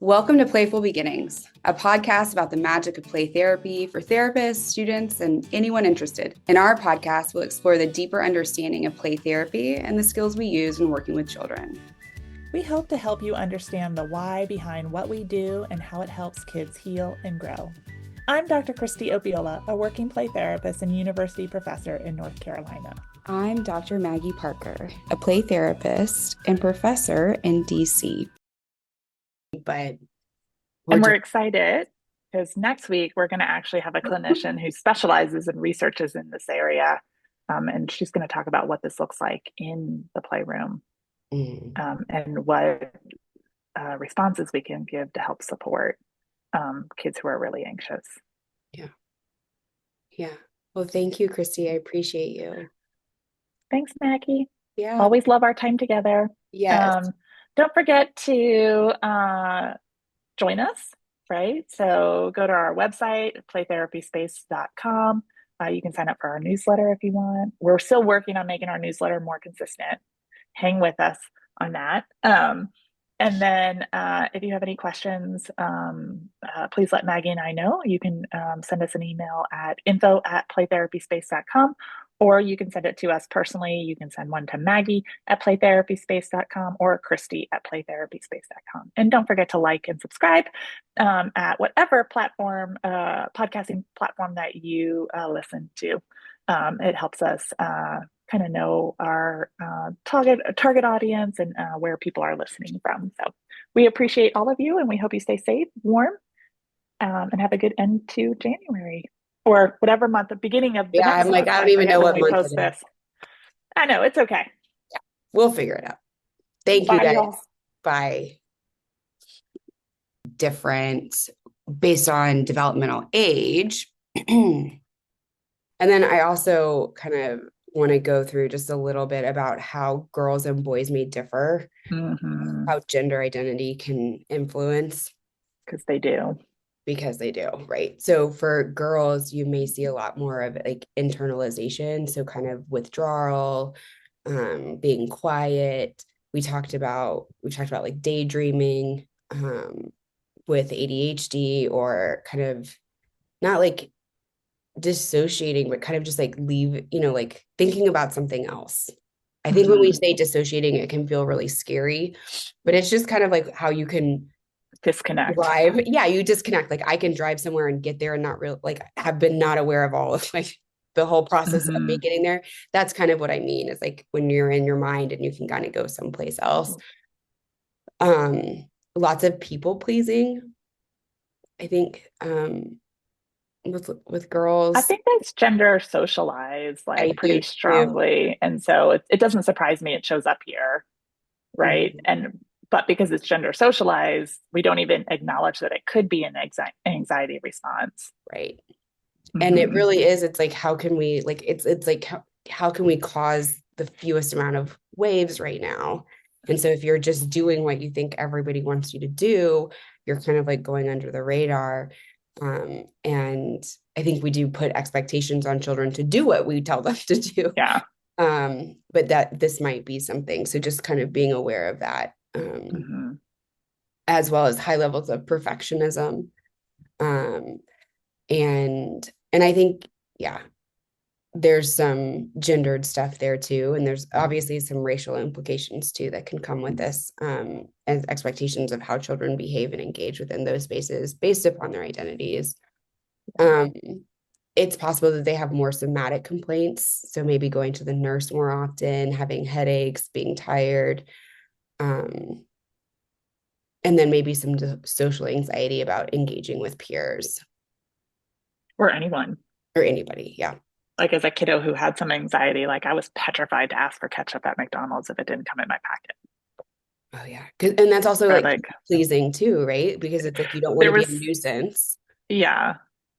Welcome to Playful Beginnings, a podcast about the magic of play therapy for therapists, students, and anyone interested. In our podcast, we'll explore the deeper understanding of play therapy and the skills we use when working with children. We hope to help you understand the why behind what we do and how it helps kids heal and grow. I'm Dr. Christy Opiola, a working play therapist and university professor in North Carolina. I'm Dr. Maggie Parker, a play therapist and professor in DC. But we're excited because next week we're going to actually have a clinician who specializes and researches in this area, and she's going to talk about what this looks like in the playroom and what responses we can give to help support kids who are really anxious. Yeah. Well, thank you, Christy. I appreciate you. Thanks, Maggie. Yeah. Always love our time together. Yes. Don't forget to join us, right? So go to our website, playtherapyspace.com. You can sign up for our newsletter if you want. We're still working on making our newsletter more consistent. Hang with us on that. And then if you have any questions, please let Maggie and I know. You can send us an email at info@playtherapyspace.com, or you can send it to us personally. You can send one to Maggie at playtherapyspace.com or Christy at playtherapyspace.com. And don't forget to like and subscribe at whatever platform, podcasting platform that you listen to. It helps us kind of know our target audience and where people are listening from. So we appreciate all of you, and we hope you stay safe, warm, and have a good end to January or whatever month, the beginning of the next I'm like, month. I don't even know what month post this. I know, it's okay. Yeah, we'll figure it out. Thank you, guys. Y'all. Bye. Different based on developmental age. And then I also kind of want to go through just a little bit about how girls and boys may differ, how gender identity can influence. Because they do, right? So for girls, you may see a lot more of like internalization, so kind of withdrawal, being quiet. We talked about like daydreaming with ADHD, or kind of not like dissociating, but kind of just like like thinking about something else. I think when we say dissociating, it can feel really scary, but it's just kind of like how you can disconnect. You disconnect. Like I can drive somewhere and get there and not real, like have been not aware of all of like the whole process of me getting there. That's kind of what I mean. Is like when you're in your mind and you can kind of go someplace else. Lots of people pleasing, I think, with girls. I think that's gender socialized like pretty strongly. And so it doesn't surprise me it shows up here. Right. But because it's gender socialized, we don't even acknowledge that it could be an anxiety response. Right. And it really is. It's like, how can we like, it's like, how can we cause the fewest amount of waves right now? And so if you're just doing what you think everybody wants you to do, you're kind of like going under the radar. And I think we do put expectations on children to do what we tell them to do. Yeah. But that this might be something. So just kind of being aware of that, as well as high levels of perfectionism. And I think, there's some gendered stuff there too. And there's obviously some racial implications too that can come with this, as expectations of how children behave and engage within those spaces based upon their identities. It's possible that they have more somatic complaints. So maybe going to the nurse more often, having headaches, being tired, and then maybe some social anxiety about engaging with peers. Or anyone. Or anybody, yeah. Like as a kiddo who had some anxiety, like I was petrified to ask for ketchup at McDonald's if it didn't come in my packet. Oh yeah. And that's also like pleasing too, right? Because it's like, you don't want to be a nuisance. Yeah.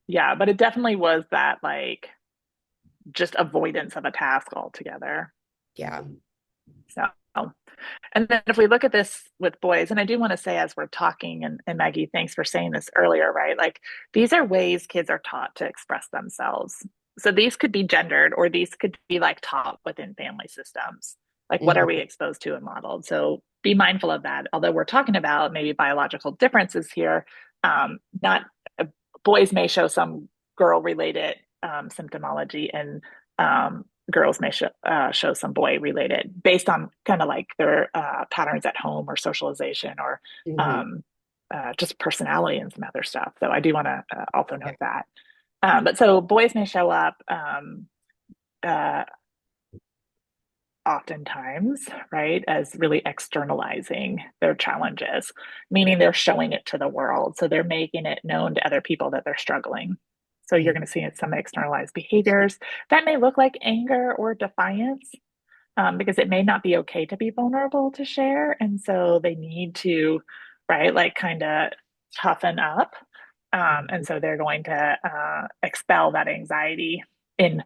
Yeah. But it definitely was that like just avoidance of a task altogether. Yeah. So, and then if we look at this with boys, and I do want to say as we're talking, and Maggie, thanks for saying this earlier, right? Like these are ways kids are taught to express themselves. So these could be gendered, or these could be like taught within family systems, Like, what are we Mhm. exposed to and modeled? So be mindful of that. Although we're talking about maybe biological differences here, not boys may show some girl related symptomology, and girls may show some boy related based on kind of like their patterns at home or socialization or Mhm. um, just personality and some other stuff. So I do want to also Yeah. note that. But so boys may show up uh, oftentimes, right, as really externalizing their challenges, meaning they're showing it to the world. So they're making it known to other people that they're struggling. So you're Mhm. going to see some externalized behaviors that may look like anger or defiance, because it may not be okay to be vulnerable to share. And so they need to, right, like kind of toughen up. And so they're going to expel that anxiety in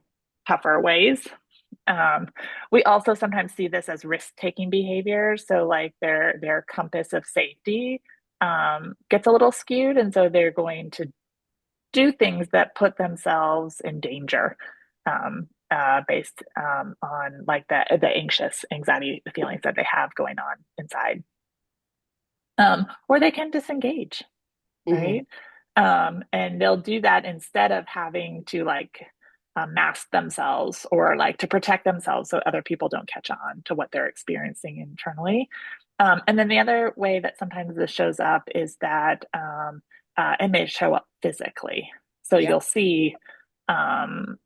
tougher ways. um, we also sometimes see this as risk-taking behavior. So like their compass of safety gets a little skewed, and so they're going to do things that put themselves in danger, based on like the anxious anxiety feelings that they have going on inside. Or they can disengage, Mhm. right? And they'll do that instead of having to like mask themselves or like to protect themselves so other people don't catch on to what they're experiencing internally. And then the other way that sometimes this shows up is that it may show up physically. So Yeah. you'll see um,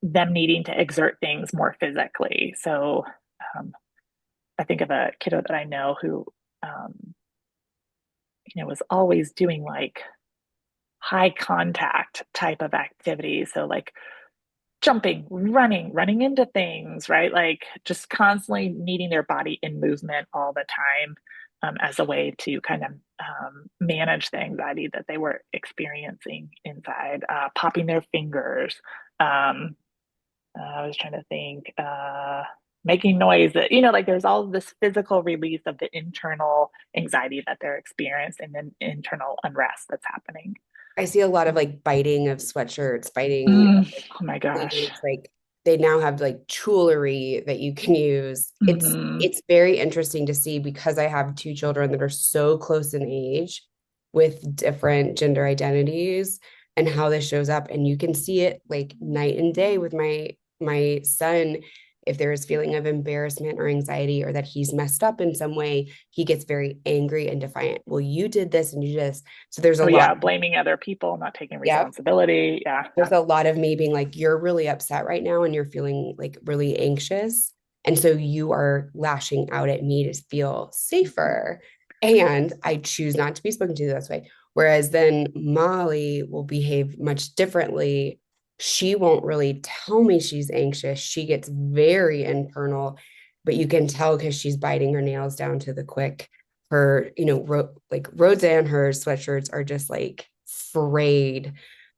them needing to exert things more physically. So um, I think of a kiddo that I know who, um, was always doing like high contact type of activity. So like jumping, running into things, right? Like just constantly needing their body in movement all the time, as a way to kind of manage the anxiety that they were experiencing inside, popping their fingers. Um, I was trying to think, making noise that, like there's all this physical release of the internal anxiety that they're experiencing and then internal unrest that's happening. I see a lot of like biting of sweatshirts, biting Mm, oh my gosh. blankets, like they now have like jewelry that you can use. It's Hmm. it's very interesting to see because I have two children that are so close in age with different gender identities and how this shows up. And you can see it like night and day with my son. If there is feeling of embarrassment or anxiety or that he's messed up in some way, he gets very angry and defiant. Well, you did this and you did this. So there's a Oh lot. yeah, blaming other people, not taking Yep. responsibility. Yeah. There's a lot of me being like, you're really upset right now and you're feeling like really anxious. And so you are lashing out at me to feel safer. And I choose not to be spoken to this way. Whereas then Molly will behave much differently. She won't really tell me she's anxious. She gets very internal, but you can tell because she's biting her nails down to the quick. Her, like Roseanne, her sweatshirts are just like frayed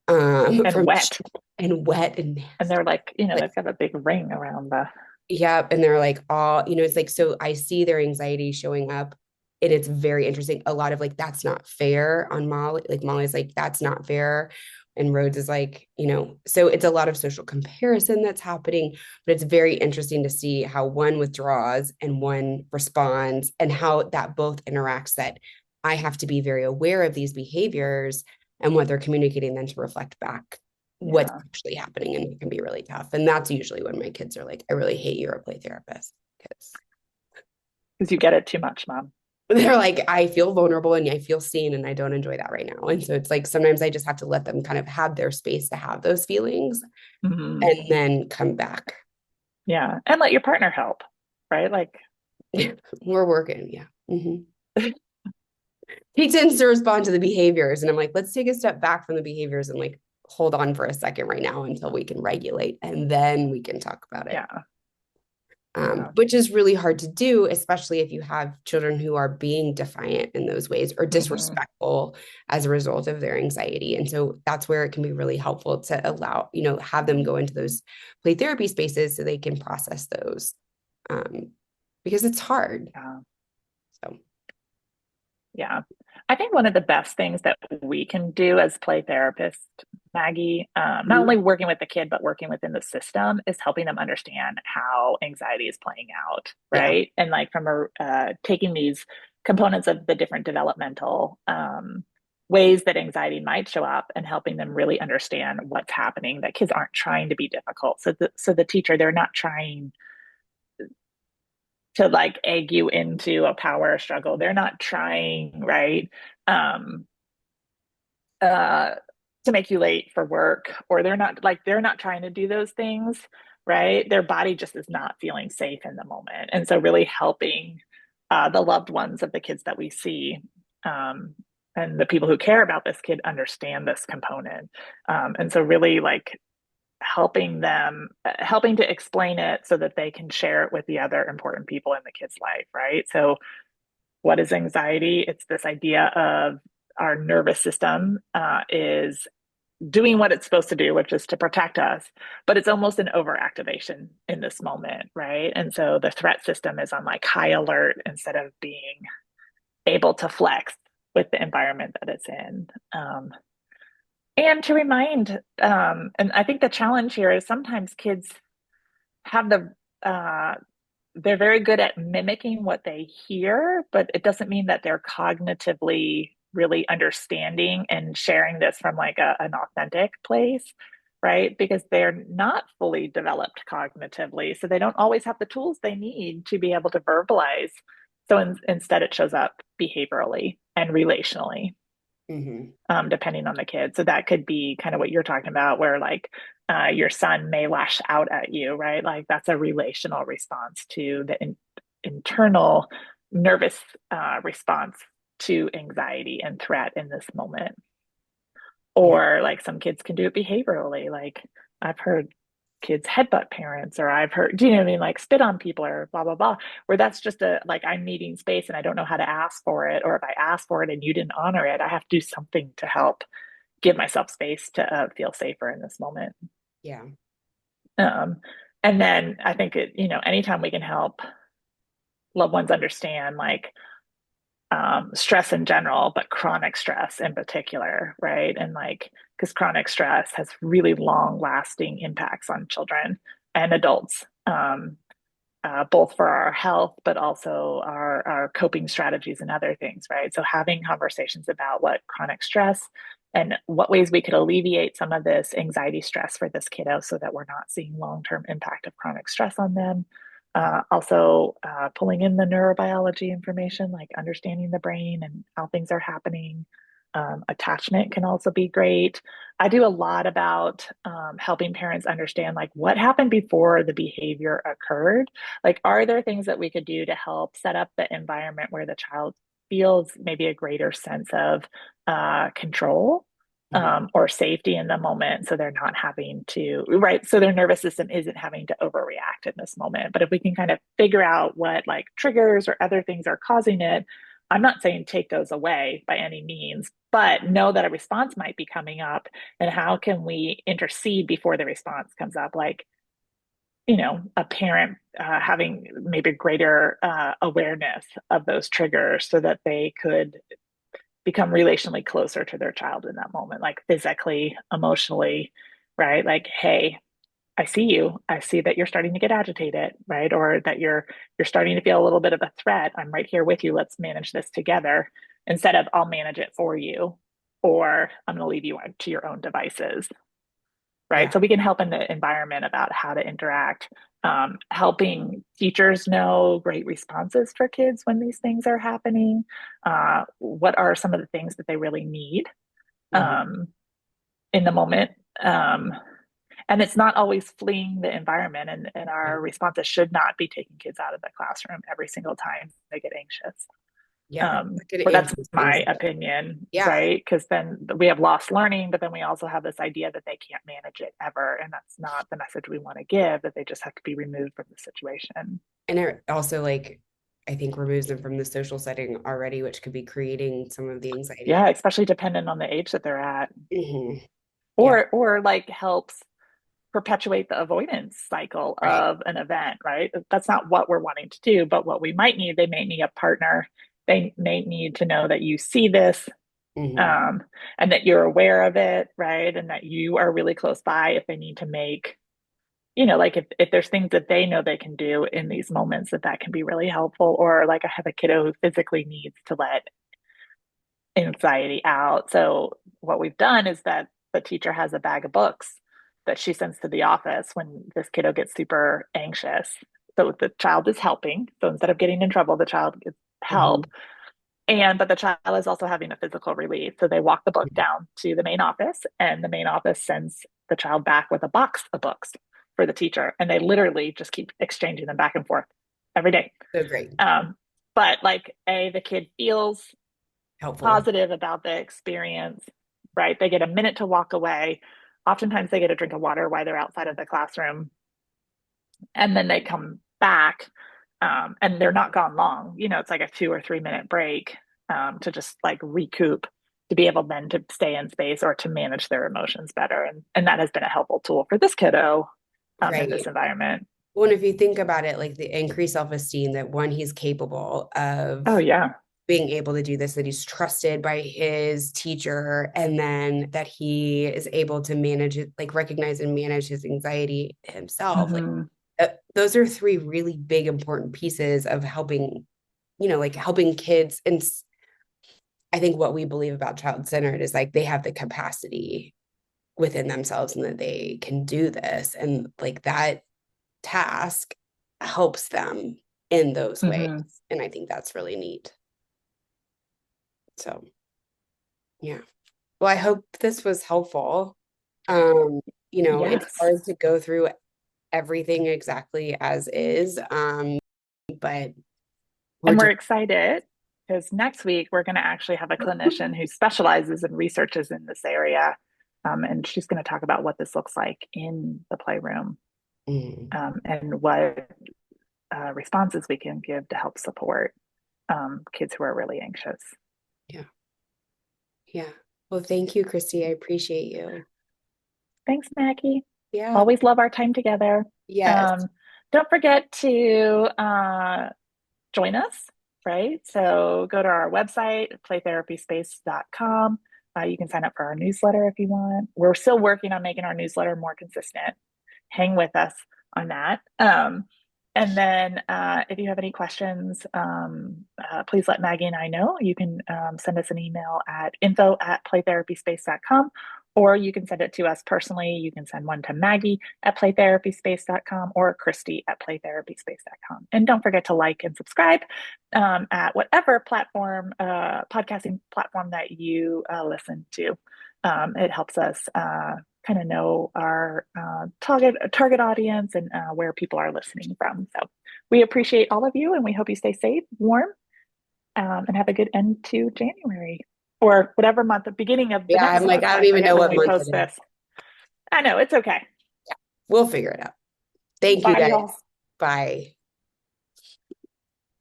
And from wet. and wet and And nasty. they're like, Like, they've got a big ring around the. yeah, and they're like all, it's like so I see their anxiety showing up and it's very interesting. A lot of like that's not fair on Molly. Like Molly's like, that's not fair. And Rhodes is like, so it's a lot of social comparison that's happening, but it's very interesting to see how one withdraws and one responds and how that both interacts that I have to be very aware of these behaviors and what they're communicating then to reflect back what's Yeah. actually happening, and it can be really tough. And that's usually when my kids are like, I really hate you're a play therapist because Because you get it too much, mom. they're like, I feel vulnerable and I feel seen and I don't enjoy that right now. And so it's like sometimes I just have to let them kind of have their space to have those feelings Hmm. and then come back. Yeah. And let your partner help, right? Like, We're working. Yeah. He tends to respond to the behaviors. And I'm like, let's take a step back from the behaviors and like hold on for a second right now until we can regulate and then we can talk about it. yeah. Yeah. Which is really hard to do, especially if you have children who are being defiant in those ways or Hmm. disrespectful as a result of their anxiety. And so that's where it can be really helpful to allow, have them go into those play therapy spaces so they can process those um, because it's hard. Yeah. So, Yeah. I think one of the best things that we can do as play therapists Maggie. Not Mhm. only working with the kid, but working within the system is helping them understand how anxiety is playing out, Yeah. right? And like from taking these components of the different developmental ways that anxiety might show up and helping them really understand what's happening. That kids aren't trying to be difficult. So the teacher, they're not trying to like egg you into a power struggle. They're not trying, right? Um, uh, to make you late for work, or they're not trying to do those things, right? Their body just is not feeling safe in the moment. And so really helping the loved ones of the kids that we see, um, and the people who care about this kid understand this component. And so really like helping to explain it so that they can share it with the other important people in the kid's life, right? So what is anxiety? It's this idea of our nervous system is doing what it's supposed to do, which is to protect us, but it's almost an overactivation in this moment, right? And so the threat system is on like high alert instead of being able to flex with the environment that it's in. And to remind, and I think the challenge here is sometimes kids have they're very good at mimicking what they hear, but it doesn't mean that they're cognitively really understanding and sharing this from like an authentic place, right? Because they're not fully developed cognitively. So they don't always have the tools they need to be able to verbalize. So instead, it shows up behaviorally and relationally, Hmm. depending on the kid. So that could be kind of what you're talking about, where like your son may lash out at you, right? Like that's a relational response to the internal nervous response to anxiety and threat in this moment. Yeah. Or like some kids can do it behaviorally. Like I've heard kids headbutt parents, or I've heard, do you know what I mean? Like spit on people or blah, blah, blah, where that's just like, I'm needing space and I don't know how to ask for it. Or if I ask for it and you didn't honor it, I have to do something to help give myself space to feel safer in this moment. Yeah. Um, and then I think anytime we can help loved ones understand like stress in general, but chronic stress in particular, right? And like, because chronic stress has really long lasting impacts on children and adults, both for our health, but also our coping strategies and other things, right? So having conversations about what chronic stress and what ways we could alleviate some of this anxiety stress for this kiddo so that we're not seeing long-term impact of chronic stress on them. Also, pulling in the neurobiology information, like understanding the brain and how things are happening. Attachment can also be great. I do a lot about helping parents understand like what happened before the behavior occurred. Like, are there things that we could do to help set up the environment where the child feels maybe a greater sense of control, Mhm. or safety in the moment, so they're not having to, right? So their nervous system isn't having to overreact in this moment. But if we can kind of figure out what like triggers or other things are causing it, I'm not saying take those away by any means, but know that a response might be coming up, and how can we intercede before the response comes up? Like, a parent having maybe greater awareness of those triggers so that they could become relationally closer to their child in that moment, like physically, emotionally, right? Like, hey, I see you. I see that you're starting to get agitated, right? Or that you're starting to feel a little bit of a threat. I'm right here with you. Let's manage this together, instead of I'll manage it for you, or I'm going to leave you to your own devices, right? Yeah. So we can help in the environment about how to interact, helping teachers know great responses for kids when these things are happening. What are some of the things that they really need Hmm. um, in the moment? Um, and it's not always fleeing the environment, and our responses should not be taking kids out of the classroom every single time they get anxious. Yeah. That could Or that's answer things. my opinion, Yeah. right? Because then we have lost learning, but then we also have this idea that they can't manage it ever. And that's not the message we want to give, that they just have to be removed from the situation. And it also like I think removes them from the social setting already, which could be creating some of the Yeah, anxiety. especially dependent on the age that they're at. Hmm. Yeah. Or like helps perpetuate the avoidance cycle Right. of an event, right? That's not what we're wanting to do, but what we might need, they may need a partner. They may need to know that you see this. Mm-hmm. and that you're aware of it, right? And that you are really close by if they need to make, like if there's things that they know they can do in these moments, that can be really helpful. Or like I have a kiddo who physically needs to let anxiety out. So what we've done is that the teacher has a bag of books that she sends to the office when this kiddo gets super anxious. So the child is helping. So instead of getting in trouble, the child gets Mm-hmm. help. But the child is also having a physical relief. So they walk the book down to the main office, and the main office sends the child back with a box of books for the teacher. And they literally just keep exchanging them back and forth every day. So great. But like, the kid feels Helpful. positive about the experience, right? They get a minute to walk away. Oftentimes they get a drink of water while they're outside of the classroom, and then they come back, and they're not gone long. It's like a 2 or 3 minute break, to just like recoup, to be able then to stay in space or to manage their emotions better. And that has been a helpful tool for this kiddo, in this Right. environment. Well, and if you think about it, like the increased self-esteem that one, he's capable Oh, of yeah. being able to do this, that he's trusted by his teacher, and then that he is able to manage it, like recognize and manage his anxiety himself. Like Mm-hmm. those are three really big, important pieces of helping, like helping kids. And I think what we believe about child-centered is like they have the capacity within themselves and that they can do this. And like that task helps them in those ways. Mm-hmm. And I think that's really neat. So, yeah. Well, I hope this was helpful. Um, it's Yes. hard to go through everything exactly as is, but we're And we're just, excited because next week we're going to actually have a clinician who specializes and researches in this area. And she's going to talk about what this looks like in the playroom, mm, and what responses we can give to help support kids who are really anxious. yeah, yeah. Well, thank you, Christy. I appreciate you. Thanks, Maggie. Yeah. Always love our time together. Yes. Um, don't forget to join us, right? So go to our website, playtherapyspace.com. You can sign up for our newsletter if you want. We're still working on making our newsletter more consistent. Hang with us on that. And then if you have any questions, please let Maggie and I know. You can send us an email at info@playtherapyspace.com, or you can send it to us personally. You can send one to Maggie at playtherapyspace.com or Christy at playtherapyspace.com. And don't forget to like and subscribe at whatever platform, podcasting platform that you listen to. It helps us kind of know our target audience and where people are listening from. So we appreciate all of you, and we hope you stay safe, warm, and have a good end to January, or whatever month, the beginning of the Yeah. I'm next like, month. I don't I even know forget when what we month post it is. this. I know, it's okay. We'll figure it out. Thank you Bye, guys. y'all. Bye.